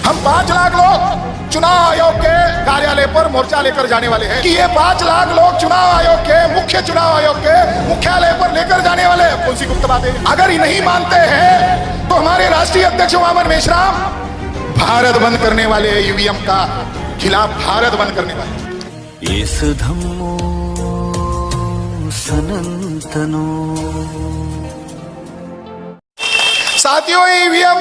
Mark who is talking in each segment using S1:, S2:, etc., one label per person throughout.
S1: हम 5 लाख लोग चुनाव आयोग के कार्यालय पर मोर्चा लेकर जाने वाले हैं कि ये 5 लाख लोग चुनाव आयोग के मुख्य चुनाव आयोग के मुख्यालय पर लेकर जाने वाले हैं। कौन सी गुप्त बात है? अगर ये नहीं मानते हैं तो हमारे राष्ट्रीय अध्यक्ष वामन मेश्राम भारत बंद करने वाले हैं, ईवीएम का खिलाफ भारत बंद करने वाले।
S2: येस धम्मो सनातनो।
S1: साथियों, ईवीएम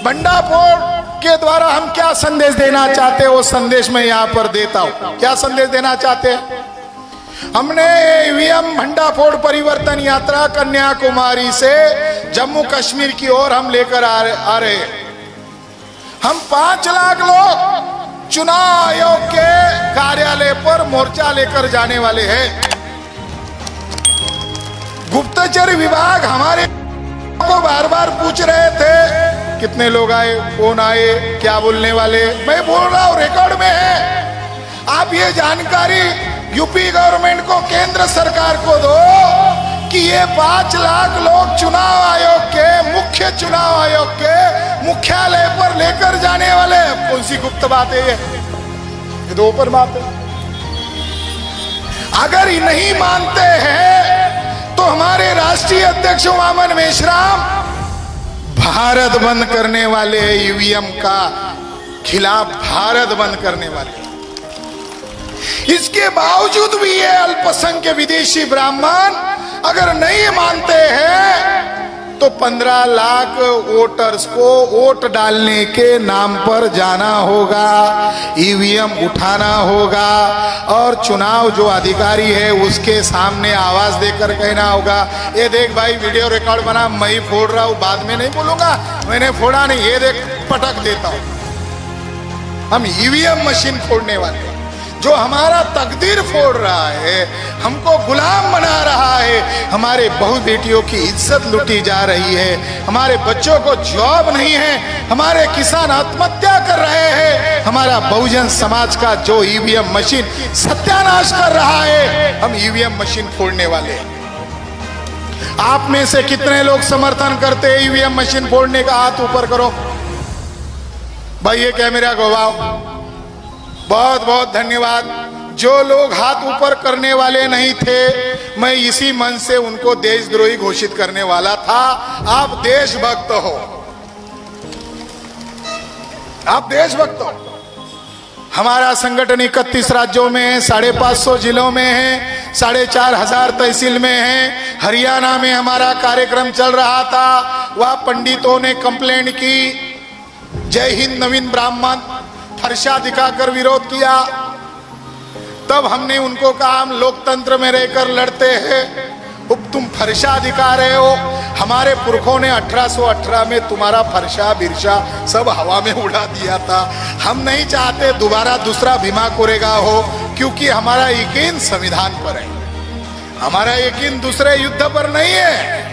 S1: भंडाफोड़ के द्वारा हम क्या संदेश देना चाहते हैं, वो संदेश मैं यहाँ पर देता हूँ। क्या संदेश देना चाहते हैं? हमने ईवीएम भंडाफोड़ परिवर्तन यात्रा कन्याकुमारी से जम्मू कश्मीर की ओर हम लेकर आ रहे हैं। हम 5 लाख लोग चुनाव आयोग के कार्यालय पर मोर्चा लेकर जाने वाले हैं। गुप्तचर विभाग हमारे को बार बार पूछ रहे थे कितने लोग आए, कौन आए, क्या बोलने वाले। मैं बोल रहा हूं, रिकॉर्ड में है। आप ये जानकारी यूपी गवर्नमेंट को, केंद्र सरकार को दो कि ये 5 लाख लोग चुनाव आयोग के, मुख्य चुनाव आयोग के मुख्यालय पर लेकर जाने वाले। कौन सी गुप्त बात है ये तो ओपन बात है। अगर ये नहीं मानते हैं तो हमारे राष्ट्रीय अध्यक्ष वामन मेश्राम भारत बंद करने वाले, ईवीएम का खिलाफ भारत बंद करने वाले। इसके बावजूद भी ये अल्पसंख्यक विदेशी ब्राह्मण अगर नहीं मानते हैं तो 15 लाख वोटर्स को वोट डालने के नाम पर जाना होगा, ईवीएम उठाना होगा और चुनाव जो अधिकारी है उसके सामने आवाज देकर कहना होगा, ये देख भाई वीडियो रिकॉर्ड बना, मैं ही फोड़ रहा हूं, बाद में नहीं बोलूंगा मैंने फोड़ा नहीं, ये देख पटक देता हूं। हम ईवीएम मशीन फोड़ने वाले, जो हमारा तकदीर फोड़ रहा है, हमको गुलाम बना रहा है, हमारे बहू बेटियों की इज्जत लूटी जा रही है, हमारे बच्चों को जॉब नहीं है, हमारे किसान आत्महत्या कर रहे हैं, हमारा बहुजन समाज का जो ईवीएम मशीन सत्यानाश कर रहा है, हम ईवीएम मशीन फोड़ने वाले। आप में से कितने लोग समर्थन करते हैं ईवीएम मशीन फोड़ने का? हाथ ऊपर करो भाई, ये कैमरा घुमाओ। बहुत बहुत धन्यवाद। जो लोग हाथ ऊपर करने वाले नहीं थे, मैं इसी मन से उनको देशद्रोही घोषित करने वाला था। आप देशभक्त हो, आप देशभक्त हो। हमारा संगठन 31 राज्यों में है, 550 जिलों में है, 4500 तहसील में है। हरियाणा में हमारा कार्यक्रम चल रहा था, वह पंडितों ने कंप्लेंट की, जय हिंद नवीन ब्राह्मण फरसा दिखाकर विरोध किया। तब हमने उनको कहा हम लोकतंत्र में रहकर लड़ते हैं, अब तुम फरसा दिखा रहे हो। हमारे पुरखों ने 1818 में तुम्हारा फरसा बिरसा सब हवा में उड़ा दिया था। हम नहीं चाहते दोबारा दूसरा भीमा कोरेगा हो, क्योंकि हमारा यकीन संविधान पर है, हमारा यकीन दूसरे युद्ध पर नहीं है।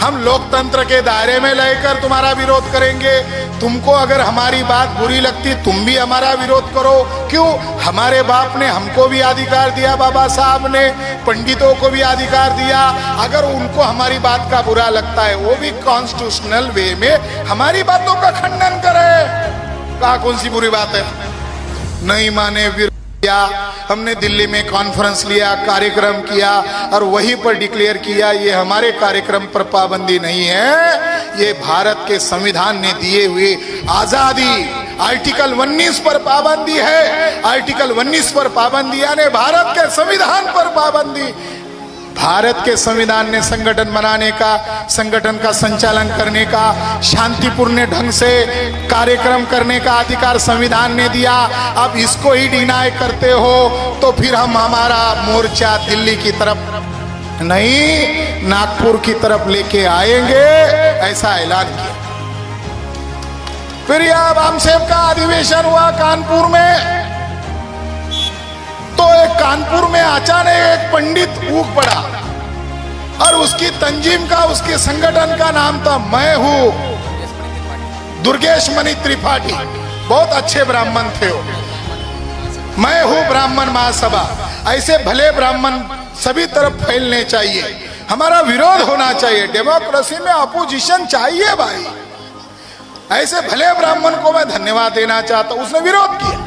S1: हम लोकतंत्र के दायरे में लेकर तुम्हारा विरोध करेंगे। तुमको अगर हमारी बात बुरी लगती तुम भी हमारा विरोध करो। क्यों? हमारे बाप ने हमको भी अधिकार दिया, बाबा साहब ने पंडितों को भी अधिकार दिया। अगर उनको हमारी बात का बुरा लगता है, वो भी कॉन्स्टिट्यूशनल वे में हमारी बातों का खंडन करे। कहा कौन सी बुरी बात है? नहीं माने हमने दिल्ली में कॉन्फ्रेंस लिया, कार्यक्रम किया और वहीं पर डिक्लेयर किया ये हमारे कार्यक्रम पर पाबंदी नहीं है, ये भारत के संविधान ने दिए हुए आजादी आर्टिकल 19 पर पाबंदी है। आर्टिकल 19 पर पाबंदी यानी भारत के संविधान पर पाबंदी। भारत के संविधान ने संगठन बनाने का, संगठन का संचालन करने का, शांतिपूर्ण ढंग से कार्यक्रम करने का अधिकार संविधान ने दिया। अब इसको ही डिनाय करते हो तो फिर हम हमारा मोर्चा दिल्ली की तरफ नहीं, नागपुर की तरफ लेके आएंगे, ऐसा ऐलान किया। फिर यह बामसेव का अधिवेशन हुआ कानपुर में, तो एक कानपुर में अचानक एक पंडित ऊख पड़ा और उसकी तंजीम का, उसके संगठन का नाम था मैं हूं दुर्गेश मणि त्रिपाठी। बहुत अच्छे ब्राह्मण थे वो। मैं हूं ब्राह्मण महासभा। ऐसे भले ब्राह्मण सभी तरफ फैलने चाहिए, हमारा विरोध होना चाहिए। डेमोक्रेसी में अपोजिशन चाहिए भाई। ऐसे भले ब्राह्मण को मैं धन्यवाद धन्यवाद देना चाहता हूं, उसने विरोध किया।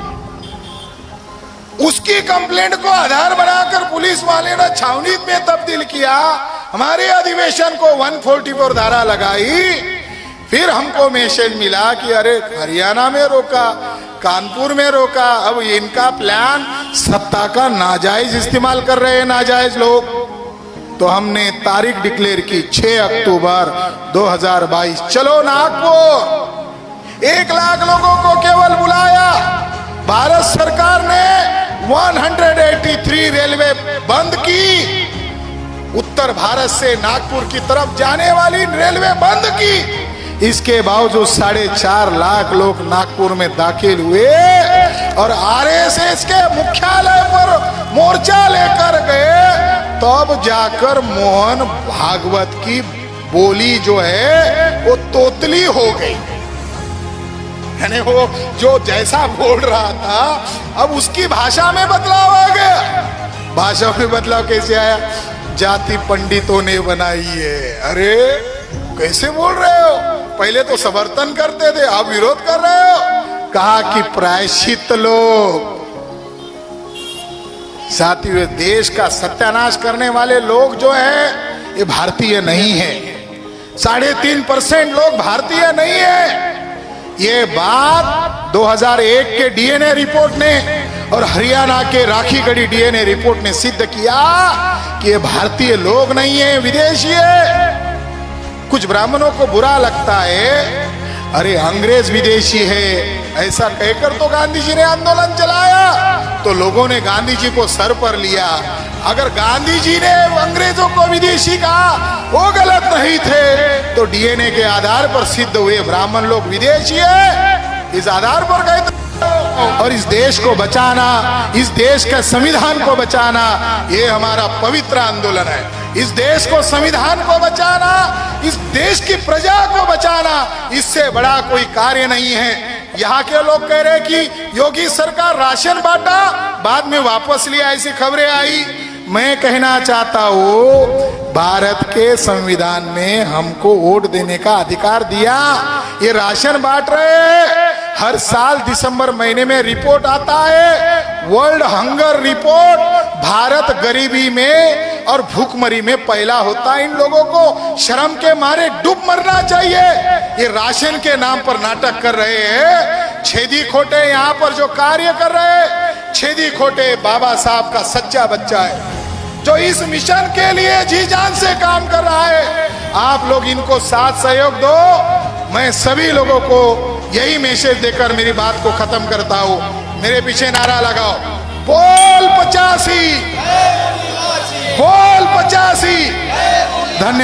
S1: उसकी कंप्लेंट को आधार बनाकर पुलिस वाले ने छावनी में तब्दील किया, हमारे अधिवेशन को 144 धारा लगाई। फिर हमको मैसेज मिला कि अरे हरियाणा में रोका, कानपुर में रोका, अब इनका प्लान सत्ता का नाजायज इस्तेमाल कर रहे हैं नाजायज लोग। तो हमने तारीख डिक्लेयर की 6 अक्टूबर 2022, चलो नागपुर। 1 लाख लोगों को केवल बुलाया। भारत सरकार ने 183 रेलवे बंद की, उत्तर भारत से नागपुर की तरफ जाने वाली रेलवे बंद की। इसके बावजूद 4.5 लाख लोग नागपुर में दाखिल हुए और आरएसएस के मुख्यालय पर मोर्चा लेकर गए। तब जाकर मोहन भागवत की बोली जो है वो तोतली हो गई, यानी वो जो जैसा बोल रहा था अब उसकी भाषा में बदलाव आ गया। भाषा में बदलाव कैसे आया? जाति पंडितों ने बनाई है। अरे कैसे बोल रहे हो? पहले तो समर्थन करते थे, अब विरोध कर रहे हो। कहा कि प्रायश्चित लोग, साथियों, देश का सत्यानाश करने वाले लोग जो है ये भारतीय नहीं है। 3.5% लोग भारतीय नहीं है। ये बात 2001 के डीएनए रिपोर्ट ने और हरियाणा के राखीगढ़ी डीएनए रिपोर्ट ने सिद्ध किया कि ये भारतीय लोग नहीं है, विदेशी है। कुछ ब्राह्मणों को बुरा लगता है, अरे अंग्रेज विदेशी है ऐसा कहकर तो गांधी जी ने आंदोलन चलाया, तो लोगों ने गांधी जी को सर पर लिया। अगर गांधी जी ने अंग्रेजों को विदेशी कहा वो गलत नहीं थे, तो डीएनए के आधार पर सिद्ध हुए ब्राह्मण लोग विदेशी है, इस आधार पर गए। और इस देश को बचाना, इस देश के संविधान को बचाना, ये हमारा पवित्र आंदोलन है। इस देश को, संविधान को बचाना, इस देश की प्रजा को बचाना, इससे बड़ा कोई कार्य नहीं है। यहाँ के लोग कह रहे कि योगी सरकार राशन बांटा, बाद में वापस लिया, ऐसी खबरें आई। मैं कहना चाहता हूँ, भारत के संविधान ने हमको वोट देने का अधिकार दिया। ये राशन बांट रहे हैं। हर साल दिसंबर महीने में रिपोर्ट आता है, वर्ल्ड हंगर रिपोर्ट। भारत गरीबी में और भूखमरी में पहला होता है। इन लोगों को शर्म के मारे डूब मरना चाहिए। ये राशन के नाम पर नाटक कर रहे हैं। छेदी खोटे यहाँ पर जो कार्य कर रहे हैं, छेदी खोटे बाबा साहब का सच्चा बच्चा है जो इस मिशन के लिए जी जान से काम कर रहा है। आप लोग इनको साथ सहयोग दो। मैं सभी लोगों को यही मैसेज देकर मेरी बात को खत्म करता हूँ। मेरे पीछे नारा लगाओ, बोल 85, बोल 85। धन्यवाद।